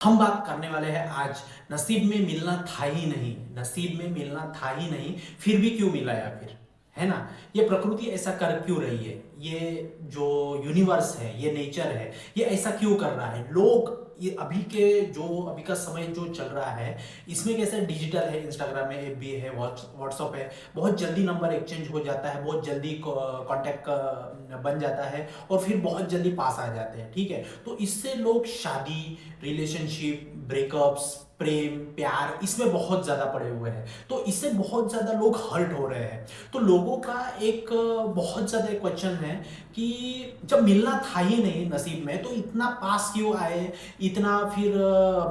हम बात करने वाले हैं आज नसीब में मिलना था ही नहीं। नसीब में मिलना था ही नहीं, फिर भी क्यों मिला, या फिर है ना, ये प्रकृति ऐसा कर क्यों रही है, ये जो यूनिवर्स है, ये नेचर है, ये ऐसा क्यों कर रहा है। लोग ये अभी का समय जो चल रहा है, इसमें कैसे डिजिटल है, इंस्टाग्राम है, एफबी है, व्हाट्सअप है, बहुत जल्दी नंबर एक्सचेंज हो जाता है, बहुत जल्दी कांटेक्ट बन जाता है और फिर बहुत जल्दी पास आ जाते हैं। ठीक है, तो इससे लोग शादी, रिलेशनशिप, ब्रेकअप्स, प्रेम, प्यार, इसमें बहुत ज्यादा पड़े हुए हैं। तो इससे बहुत ज्यादा लोग हर्ट हो रहे हैं। तो लोगों का एक बहुत ज्यादा क्वेश्चन है कि जब मिलना था ही नहीं नसीब में, तो इतना पास क्यों आए, इतना फिर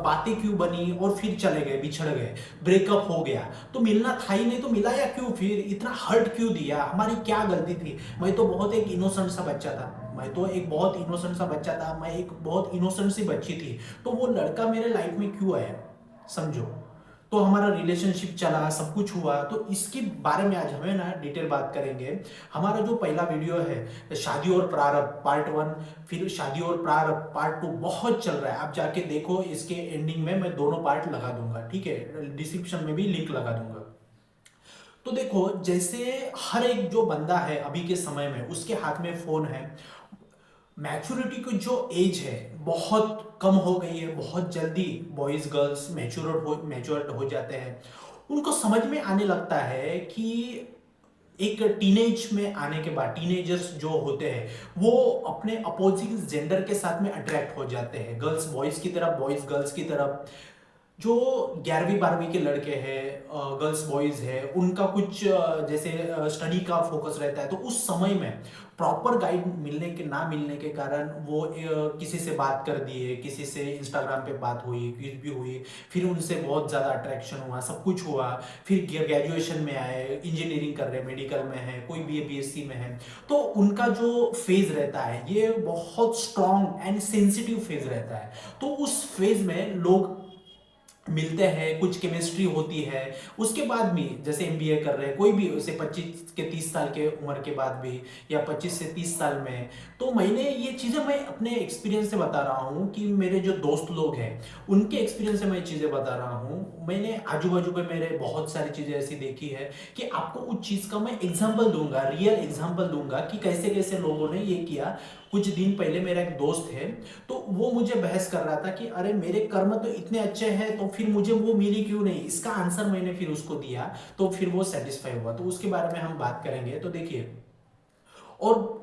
बातें क्यों बनी और फिर चले गए, बिछड़ गए, ब्रेकअप हो गया। तो मिलना था ही नहीं तो मिला या क्यों, फिर इतना हर्ट क्यों दिया, हमारी क्या गलती थी। मैं तो बहुत एक इनोसेंट सा बच्चा था, मैं तो एक बहुत इनोसेंट सा बच्चा था, मैं एक बहुत इनोसेंट सी बच्ची थी। तो वो लड़का मेरे लाइफ में क्यों आया, समझो। तो हमारा रिलेशनशिप चला, सब कुछ हुआ। तो इसके बारे में आज हमें ना डिटेल बात करेंगे। हमारा जो पहला वीडियो है शादी और प्रारंभ पार्ट 1, फिर शादी और प्रारंभ पार्ट 2 बहुत चल रहा है, आप जाके देखो। इसके एंडिंग में मैं दोनों पार्ट लगा दूंगा, ठीक है, डिस्क्रिप्शन में भी लिंक लगा दूंगा। तो देखो, जैसे हर एक जो बंदा है अभी के समय में, उसके हाथ में फोन है। मैच्योरिटी की जो एज है बहुत कम हो गई है, बहुत जल्दी बॉयज गर्ल्स मैच्योर हो जाते हैं। उनको समझ में आने लगता है कि एक टीनेज में आने के बाद टीनेजर्स जो होते हैं वो अपने अपोजिंग जेंडर के साथ में अट्रैक्ट हो जाते हैं, गर्ल्स बॉयज की तरफ, बॉयज गर्ल्स की तरफ। जो 11वीं 12वीं के लड़के हैं, गर्ल्स बॉयज है, उनका कुछ जैसे स्टडी का फोकस रहता है। तो उस समय में प्रॉपर गाइड मिलने के ना मिलने के कारण वो किसी से बात कर दिए, किसी से इंस्टाग्राम पे बात हुई, कुछ भी हुई, फिर उनसे बहुत ज़्यादा अट्रैक्शन हुआ, सब कुछ हुआ। फिर ग्रेजुएशन में आए, इंजीनियरिंग कर रहे हैं, मेडिकल में है, कोई बीए बीएससी में है। तो उनका जो फेज रहता है ये बहुत स्ट्रॉन्ग एंड सेंसिटिव फेज रहता है। तो उस फेज में लोग मिलते हैं, कुछ केमिस्ट्री होती है। उसके बाद भी जैसे एमबीए कर रहे हैं, कोई भी उसे 25 के 30 साल के उम्र के बाद भी, या 25 से 30 साल में। तो मैंने ये चीज़ें मैं अपने एक्सपीरियंस से बता रहा हूँ कि मेरे जो दोस्त लोग हैं उनके एक्सपीरियंस से मैं चीज़ें बता रहा हूँ। मैंने आजू बाजू पे मेरे बहुत सारी चीज़ें ऐसी देखी है कि आपको उस चीज़ का मैं एग्जाम्पल दूंगा, रियल एग्जाम्पल दूंगा कि कैसे कैसे लोगों ने ये किया। कुछ दिन पहले मेरा एक दोस्त है, तो वो मुझे बहस कर रहा था कि अरे मेरे कर्म तो इतने अच्छे हैं, तो फिर मुझे वो मिली क्यों नहीं। इसका आंसर मैंने फिर उसको दिया, तो फिर वो सेटिस्फाई हुआ। तो उसके बारे में हम बात करेंगे। तो देखिए, और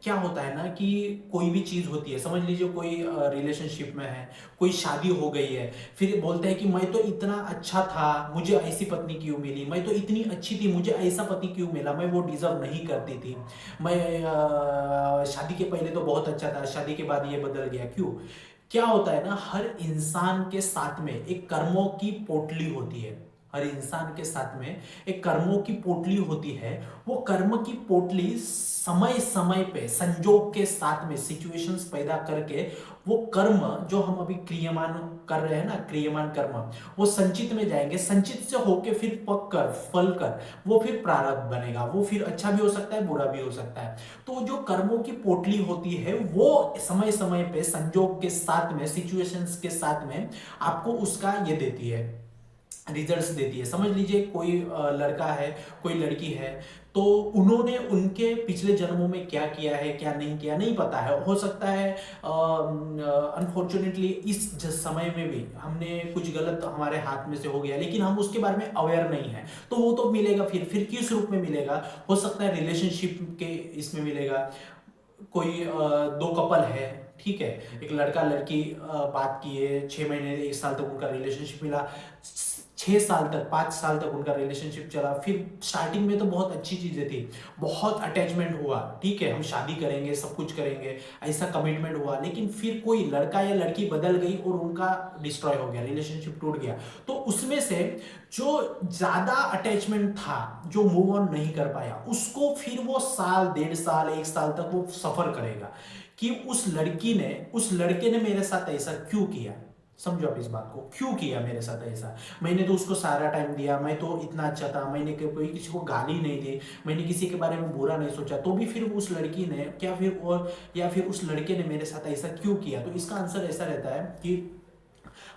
क्या होता है ना कि कोई भी चीज होती है, समझ लीजिए कोई रिलेशनशिप में है, कोई शादी हो गई है, फिर बोलते हैं कि मैं तो इतना अच्छा था, मुझे ऐसी पत्नी क्यों मिली, मैं तो इतनी अच्छी थी, मुझे ऐसा पति क्यों मिला, मैं वो डिजर्व नहीं करती थी। मैं शादी के पहले तो बहुत अच्छा था, शादी के बाद ये बदल गया, क्यों। क्या होता है ना, हर इंसान के साथ में एक कर्मों की पोटली होती है। हर इंसान के साथ में एक कर्मों की पोटली होती है। वो कर्म की पोटली समय समय पे संजोग के साथ में सिचुएशंस पैदा करके वो कर्म जो हम अभी क्रियमान कर रहे हैं ना, क्रियमान कर्म, वो संचित में जाएंगे, संचित से होके फिर पक कर फल कर वो फिर प्रारब्ध बनेगा। वो फिर अच्छा भी हो सकता है, बुरा भी हो सकता है। तो जो कर्मों की पोटली होती है वो समय समय पे संजोग के साथ में, सिचुएशंस के साथ में आपको उसका ये देती है, रिजल्ट्स देती है। समझ लीजिए कोई लड़का है, कोई लड़की है, तो उन्होंने उनके पिछले जन्मों में क्या किया है, क्या नहीं किया, नहीं पता है। हो सकता है अनफॉर्चुनेटली इस समय में भी हमने कुछ गलत हमारे हाथ में से हो गया, लेकिन हम उसके बारे में अवेयर नहीं है। तो वो तो मिलेगा, फिर किस रूप में मिलेगा। हो सकता है रिलेशनशिप के इसमें मिलेगा। कोई दो कपल है, ठीक है, एक लड़का लड़की बात किए, 6 महीने 1 साल तक उनका रिलेशनशिप मिला, 6 साल तक 5 साल तक उनका रिलेशनशिप चला। फिर स्टार्टिंग में तो बहुत अच्छी चीजें थी, बहुत अटैचमेंट हुआ, ठीक है, हम शादी करेंगे, सब कुछ करेंगे, ऐसा कमिटमेंट हुआ। लेकिन फिर कोई लड़का या लड़की बदल गई और उनका डिस्ट्रॉय हो गया, रिलेशनशिप टूट गया। तो उसमें से जो ज्यादा अटैचमेंट था, जो मूव ऑन नहीं कर पाया, उसको फिर वो साल, 1.5 साल, 1 साल तक वो सफर करेगा कि उस लड़की ने, उस लड़के ने मेरे साथ ऐसा क्यों किया। समझो आप इस बात को, क्यों किया मेरे साथ ऐसा। मैंने तो उसको सारा टाइम दिया, मैं तो इतना अच्छा था, मैंने कोई किसी को गाली नहीं दी, मैंने किसी के बारे में बुरा नहीं सोचा, तो भी फिर उस लड़की ने क्या, फिर उस लड़के ने मेरे साथ ऐसा क्यों किया। तो इसका आंसर ऐसा रहता है कि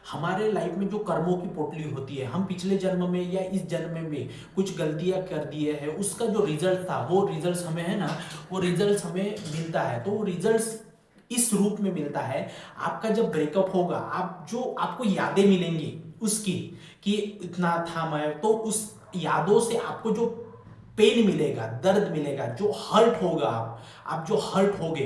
हमारे लाइफ में जो कर्मों की पोटली होती है, हम पिछले जन्म में या इस जन्म में भी कुछ गलतियां कर दिए हैं, उसका जो रिजल्ट था वो रिजल्ट हमें है ना, वो रिजल्ट हमें मिलता है। तो वो रिजल्ट इस रूप में मिलता है, आपका जब ब्रेकअप होगा, आप जो आपको यादें मिलेंगी उसकी कि इतना था मैं, तो उस यादों से आपको जो पेन मिलेगा, दर्द मिलेगा, जो हर्ट होगा, आप जो हर्ट होगे,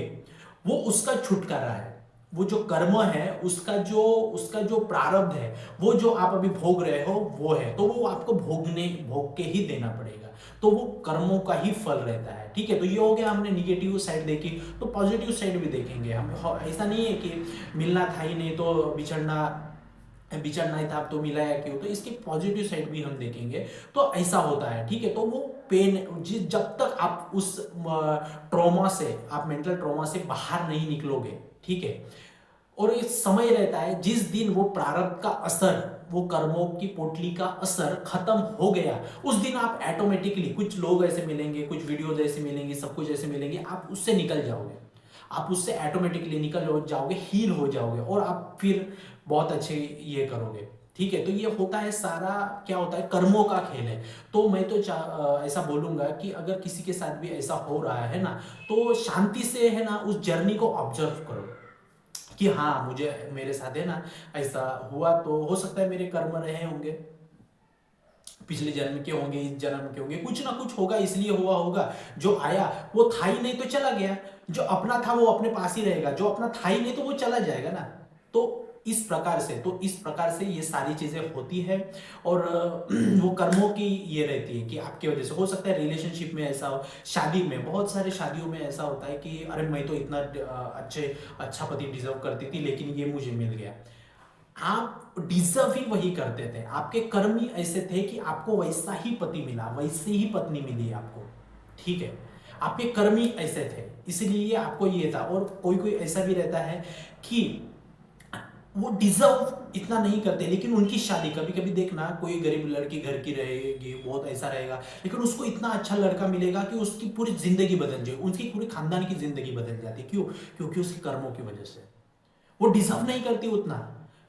वो उसका छुटकारा है। वो जो कर्म है उसका जो प्रारब्ध है, वो जो आप अभी भोग रहे हो वो है, तो वो आपको भोग के ही देना पड़ेगा। तो वो कर्मों का ही फल रहता है। ठीक है, तो ये हो गया, हमने निगेटिव साइड देखी, तो पॉजिटिव साइड भी देखेंगे हम। ऐसा नहीं है कि मिलना था ही नहीं तो बिछड़ना ही था तो मिलाया क्यों, तो इसकी पॉजिटिव साइड भी हम देखेंगे। तो ऐसा होता है। ठीक है, तो वो पेन जब तक आप उस ट्रॉमा से, आप मेंटल ट्रॉमा से बाहर नहीं निकलोगे, ठीक है, और एक समय रहता है जिस दिन वो प्रारब्ध का असर, वो कर्मों की पोटली का असर खत्म हो गया, उस दिन आप ऑटोमेटिकली, कुछ लोग ऐसे मिलेंगे, कुछ वीडियोज ऐसे मिलेंगे, सब कुछ ऐसे मिलेंगे, आप उससे निकल जाओगे, आप उससे ऑटोमेटिकली निकल जाओगे, हील हो जाओगे, और आप फिर बहुत अच्छे ये करोगे। ठीक है, तो ये होता है सारा, क्या होता है, कर्मों का खेल है। तो मैं तो ऐसा बोलूंगा कि अगर किसी के साथ भी ऐसा हो रहा है ना, तो शांति से है ना उस जर्नी को ऑब्जर्व करो कि हाँ, मुझे, मेरे साथ है ना ऐसा हुआ, तो हो सकता है मेरे कर्म रहे होंगे, पिछले जन्म के होंगे, इस जन्म के होंगे, कुछ ना कुछ होगा, इसलिए हुआ होगा। जो आया वो था ही नहीं तो चला गया, जो अपना था वो अपने पास ही रहेगा, जो अपना था ही नहीं तो वो चला जाएगा ना। तो इस प्रकार से ये सारी चीजें होती है। और वो कर्मों की ये रहती है कि आपकी वजह से हो सकता है रिलेशनशिप में ऐसा हो, शादी में, बहुत सारे शादियों में ऐसा होता है कि अरे मैं तो इतना अच्छा पति डिजर्व करती थी, लेकिन ये मुझे मिल गया। आप डिजर्व ही वही करते थे, आपके कर्म ही ऐसे थे कि आपको वैसा ही पति मिला, वैसे ही पत्नी मिली आपको। ठीक है, आपके कर्म ही ऐसे थे, इसलिए आपको ये था। और कोई कोई ऐसा भी रहता है कि वो डिजर्व इतना नहीं करते, लेकिन उनकी शादी, कभी कभी देखना, कोई गरीब लड़की घर की रहेगी, बहुत ऐसा रहेगा, लेकिन उसको इतना अच्छा लड़का मिलेगा कि उसकी पूरी जिंदगी बदल जाए, उसकी पूरी खानदान की जिंदगी बदल जाती है। क्यों? क्योंकि उसके कर्मों की वजह से। वो डिजर्व नहीं करती उतना।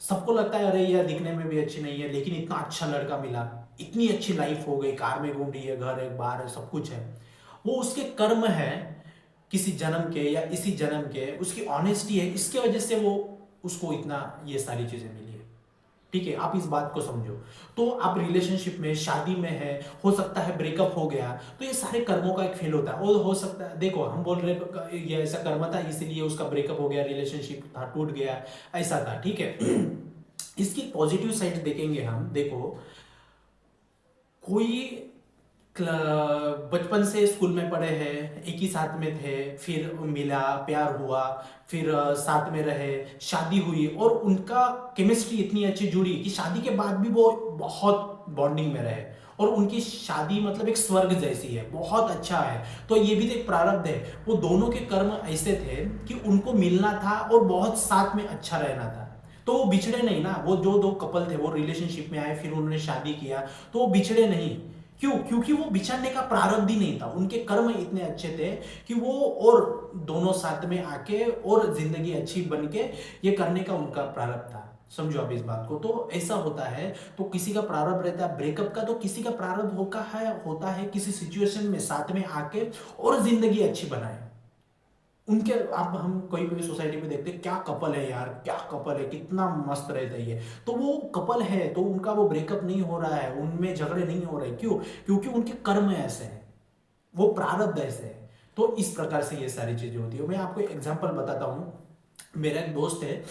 सबको लगता है अरे यह दिखने में भी अच्छी नहीं है, लेकिन इतना अच्छा लड़का मिला, इतनी अच्छी लाइफ हो गई, कार में घूम रही है, घर है, बाहर है, सब कुछ है। वो उसके कर्म है, किसी जन्म के या इसी जन्म के, उसकी ऑनेस्टी है, इसके वजह से वो, उसको इतना ये सारी चीजें मिली है। ठीक है, आप इस बात को समझो। तो आप रिलेशनशिप में, शादी में है, हो सकता है ब्रेकअप हो गया, तो ये सारे कर्मों का एक फेल होता है। और हो सकता है, देखो हम बोल रहे ये ऐसा कर्म था इसलिए उसका ब्रेकअप हो गया, रिलेशनशिप था टूट गया, ऐसा था। ठीक है, इसकी पॉजिटिव साइड देखेंगे हम। देखो, कोई बचपन से स्कूल में पढ़े हैं, एक ही साथ में थे, फिर मिला, प्यार हुआ, फिर साथ में रहे, शादी हुई, और उनका केमिस्ट्री इतनी अच्छी जुड़ी कि शादी के बाद भी वो बहुत बॉन्डिंग में रहे, और उनकी शादी मतलब एक स्वर्ग जैसी है, बहुत अच्छा है। तो ये भी तो एक प्रारब्ध है। वो दोनों के कर्म ऐसे थे कि उनको मिलना था और बहुत साथ में अच्छा रहना था, तो वो बिछड़े नहीं ना। वो जो दो कपल थे वो रिलेशनशिप में आए, फिर उन्होंने शादी किया, तो वो बिछड़े नहीं। क्यों? क्योंकि वो बिछड़ने का प्रारब्ध ही नहीं था, उनके कर्म इतने अच्छे थे कि वो और दोनों साथ में आके और जिंदगी अच्छी बन के ये करने का उनका प्रारब्ध था। समझो आप इस बात को। तो ऐसा होता है, तो किसी का प्रारब्ध रहता है ब्रेकअप का, तो किसी का प्रारब्ध होता है किसी सिचुएशन में साथ में आके और जिंदगी अच्छी बनाए उनके। अब हम कोई कोई सोसाइटी में देखते हैं, क्या कपल है यार, क्या कपल है, कितना मस्त रहता है ये, तो वो कपल है, तो उनका वो ब्रेकअप नहीं हो रहा है, उनमें झगड़े नहीं हो रहे। क्यों? क्योंकि उनके कर्म ऐसे हैं, वो प्रारब्ध ऐसे है। तो इस प्रकार से ये सारी चीजें होती है। मैं आपको एग्जाम्पल बताता हूं। मेरा एक दोस्त है,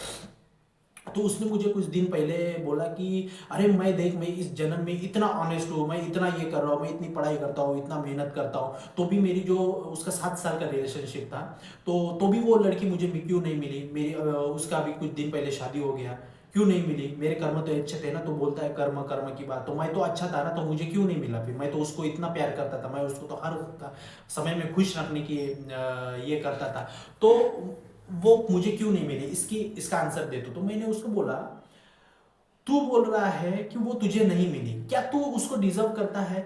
तो उसने मुझे कुछ दिन पहले बोला कि अरे मैं देख, मैं इस जन्म में इतना ऑनेस्ट हूँ, मैं इतना ये कर रहा हूँ, मैं इतनी पढ़ाई करता हूँ, इतना मेहनत करता हूँ, तो भी मेरी जो, उसका 7 साल का रिलेशनशिप था, तो भी वो लड़की मुझे क्यों नहीं मिली। मेरी उसका भी कुछ दिन पहले शादी हो गया, क्यों नहीं मिली? मेरे कर्म तो अच्छे थे ना। तो बोलता है कर्म कर्म की बात, तो मैं तो अच्छा था ना, तो मुझे क्यों नहीं मिला? फिर मैं तो उसको इतना प्यार करता था, मैं उसको तो हर समय में खुश रखने की ये करता था, तो वो मुझे क्यों नहीं मिली? इसका आंसर दे। तो मैंने उसको बोला, तू बोल रहा है कि वो तुझे नहीं मिली, क्या तू उसको डिजर्व करता है?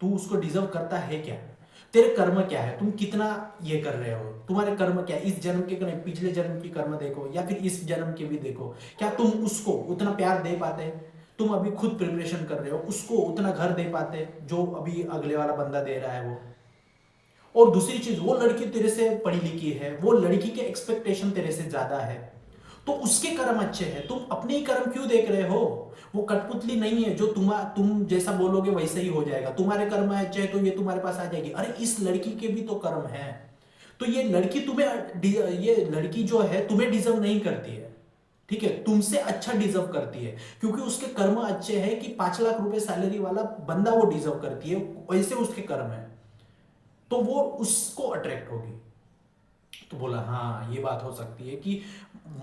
तू उसको डिजर्व करता है क्या? तेरे कर्म क्या है, तुम कितना ये कर रहे हो, तुम्हारे कर्म क्या है, इस जन्म के नहीं पिछले जन्म की कर्म देखो या फिर इस जन्म के भी देखो, क्या तुम उसको उतना प्यार दे पाते? तुम अभी खुद प्रिपरेशन कर रहे हो, उसको उतना घर दे पाते जो अभी अगले वाला बंदा दे रहा है वो? और दूसरी चीज, वो लड़की तेरे से पढ़ी लिखी है, वो लड़की के एक्सपेक्टेशन तेरे से ज्यादा है, तो उसके कर्म अच्छे हैं, तुम अपने ही कर्म क्यों देख रहे हो? वो कठपुतली नहीं है जो तुम जैसा बोलोगे वैसे ही हो जाएगा। तुम्हारे कर्म अच्छे हैं तो ये तुम्हारे पास आ जाएगी। अरे इस लड़की के भी तो कर्म है, तो ये लड़की ये लड़की जो है तुम्हें डिजर्व नहीं करती है, ठीक है, तुमसे अच्छा डिजर्व करती है, क्योंकि उसके कर्म अच्छे हैं कि 5 लाख रुपए सैलरी वाला बंदा वो डिजर्व करती है, वैसे उसके कर्म है, तो वो उसको अट्रैक्ट होगी। तो बोला हाँ ये बात हो सकती है कि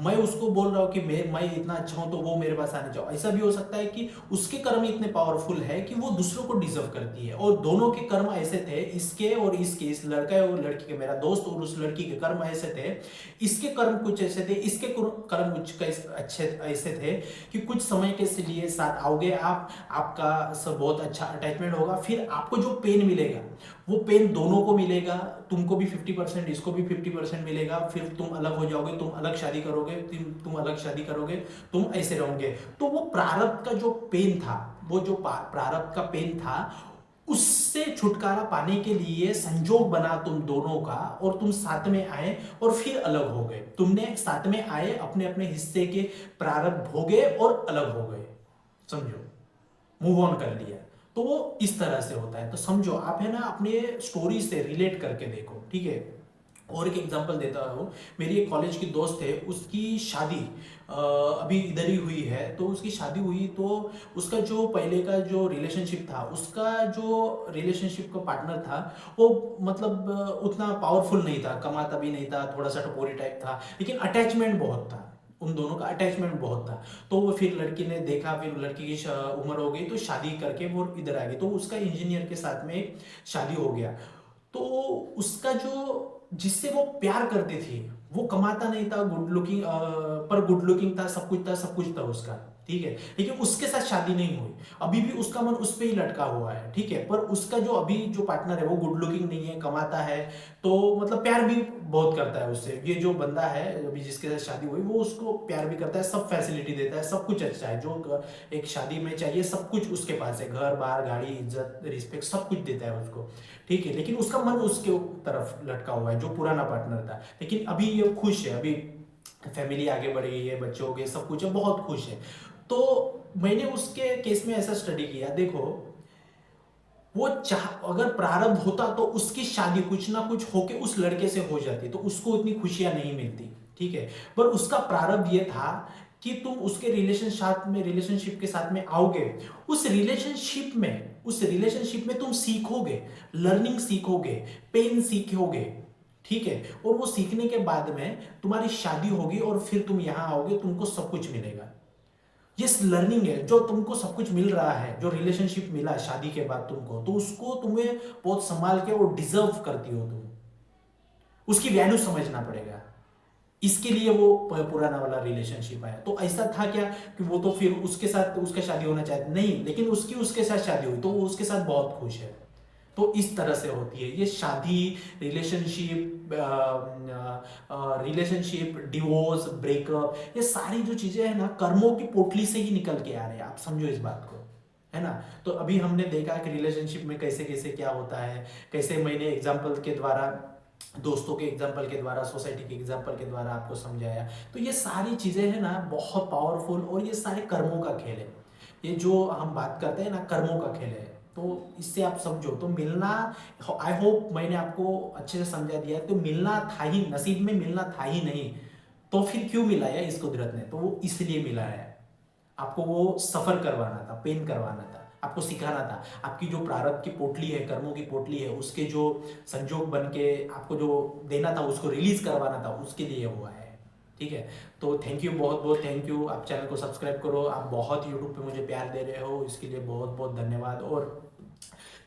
मैं उसको बोल रहा हूँ कि मैं इतना अच्छा हूं तो वो मेरे पास आने जाओ। ऐसा भी हो सकता है कि उसके कर्म इतने पावरफुल है कि वो दूसरों को डिजर्व करती है, और दोनों के कर्म ऐसे थे, इसके और इसके, इस लड़का और लड़की के, मेरा दोस्त और उस लड़की के कर्म ऐसे थे, इसके कर्म कुछ ऐसे थे, इसके कर्म कुछ अच्छे ऐसे थे कि कुछ समय के लिए साथ आओगे आप, आपका सब बहुत अच्छा अटैचमेंट होगा, फिर आपको जो पेन मिलेगा वो पेन दोनों को मिलेगा, तुमको भी 50%, इसको भी 50% मिलेगा, फिर तुम अलग हो जाओगे, तुम अलग शादी करोगे, तुम अलग शादी करोगे, तुम ऐसे रहोगे। तो वो प्रारब्ध का जो पेन था, वो जो प्रारब्ध का पेन था, उससे छुटकारा पाने के लिए संजोग बना तुम दोनों का, और तुम साथ में आए और फिर अलग हो गए। तुमने साथ में आए, अपने अपने हिस्से के प्रारब्ध भोगे और अलग हो गए, समझो, मूव ऑन कर लिया। तो वो इस तरह से होता है। तो समझो आप, है ना, अपने स्टोरी से रिलेट करके देखो, ठीक है। और एक एग्जांपल देता हूँ, मेरी एक कॉलेज की दोस्त है, उसकी शादी अभी इधर ही हुई है। तो उसकी शादी हुई तो उसका जो पहले का जो रिलेशनशिप था, उसका जो रिलेशनशिप का पार्टनर था वो मतलब उतना पावरफुल नहीं था, कमाता भी नहीं था, थोड़ा सा टपोरी टाइप था, लेकिन अटैचमेंट बहुत था, उन दोनों का अटैचमेंट बहुत था। तो वो फिर लड़की ने देखा, फिर लड़की की उम्र हो गई तो शादी करके वो इधर आ गई, तो उसका इंजीनियर के साथ में शादी हो गया। तो उसका जो, जिससे वो प्यार करती थी, वो कमाता नहीं था, गुड लुकिंग, पर गुड लुकिंग था, सब कुछ था, सब कुछ था उसका, ठीक है, लेकिन उसके साथ शादी नहीं हुई। अभी भी उसका मन उस पर ही लटका हुआ है, ठीक है, पर उसका जो अभी जो पार्टनर है वो गुड लुकिंग नहीं है, कमाता है, तो मतलब प्यार भी बहुत करता है उससे। ये जो बंदा है अभी जिसके साथ शादी हुई, वो उसको प्यार भी करता है, सब फैसिलिटी देता है, सब कुछ अच्छा है जो एक शादी में चाहिए, सब कुछ उसके पास है, घर बार गाड़ी इज्जत रिस्पेक्ट सब कुछ देता है उसको, ठीक है, लेकिन उसका मन उसके तरफ लटका हुआ है जो पुराना पार्टनर था। लेकिन अभी ये खुश है, अभी फैमिली आगे बढ़ गई है, बच्चे हो गए, सब कुछ है, बहुत खुश है। तो मैंने उसके केस में ऐसा स्टडी किया, देखो वो चाह, अगर प्रारब्ध होता तो उसकी शादी कुछ ना कुछ होके उस लड़के से हो जाती, तो उसको इतनी खुशियां नहीं मिलती, ठीक है, पर उसका प्रारब्ध ये था कि तुम उसके रिलेशनशिप के साथ में आओगे, उस रिलेशनशिप में तुम सीखोगे, लर्निंग सीखोगे, पेन सीखोगे, ठीक है, और वो सीखने के बाद में तुम्हारी शादी होगी और फिर तुम यहां आओगे, तुमको सब कुछ मिलेगा। ये लर्निंग है, जो तुमको सब कुछ मिल रहा है, जो रिलेशनशिप मिला शादी के बाद तुमको, तो उसको तुम्हें बहुत संभाल के, वो डिजर्व करती हो तुम, उसकी वैल्यू समझना पड़ेगा। इसके लिए वो पुराना वाला रिलेशनशिप आया। तो ऐसा था क्या कि वो तो फिर उसके साथ उसका शादी होना चाहती नहीं, लेकिन उसके साथ शादी हुई तो वो उसके साथ बहुत खुश है। तो इस तरह से होती है ये शादी, रिलेशनशिप, डिवोर्स, ब्रेकअप, ये सारी जो चीजें हैं ना, कर्मों की पोटली से ही निकल के आ रहे हैं, आप समझो इस बात को, है ना। तो अभी हमने देखा कि रिलेशनशिप में कैसे कैसे क्या होता है, कैसे मैंने एग्जाम्पल के द्वारा, दोस्तों के एग्जाम्पल के द्वारा, सोसाइटी के एग्जाम्पल के द्वारा आपको समझाया। तो ये सारी चीजें हैं ना बहुत पावरफुल, और ये सारे कर्मों का खेल है। ये जो हम बात करते हैं ना, कर्मों का खेल है। तो इससे आप समझो, तो मिलना, आई होप मैंने आपको अच्छे से समझा दिया। तो मिलना था ही, नसीब में मिलना था ही नहीं, तो फिर क्यों मिलाया इस कुदरत ने? तो वो इसलिए मिला है, आपको वो सफर करवाना था, पेन करवाना था, आपको सिखाना था। आपकी जो प्रारब्ध की पोटली है, कर्मों की पोटली है, उसके जो संजोग बन के आपको जो देना था, उसको रिलीज करवाना था, उसके लिए हुआ है, ठीक है। तो थैंक यू, बहुत बहुत थैंक यू। आप चैनल को सब्सक्राइब करो, आप बहुत यूट्यूब पे मुझे प्यार दे रहे हो, इसके लिए बहुत बहुत धन्यवाद। और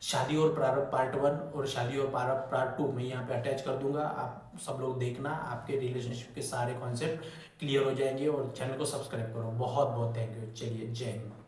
शादी और प्रारब्ध पार्ट 1 और शादी और प्रारब्ध पार्ट 2 मैं यहाँ पे अटैच कर दूंगा, आप सब लोग देखना, आपके रिलेशनशिप के सारे कॉन्सेप्ट क्लियर हो जाएंगे। और चैनल को सब्सक्राइब करो, बहुत बहुत थैंक यू। चलिए, जय हिंद।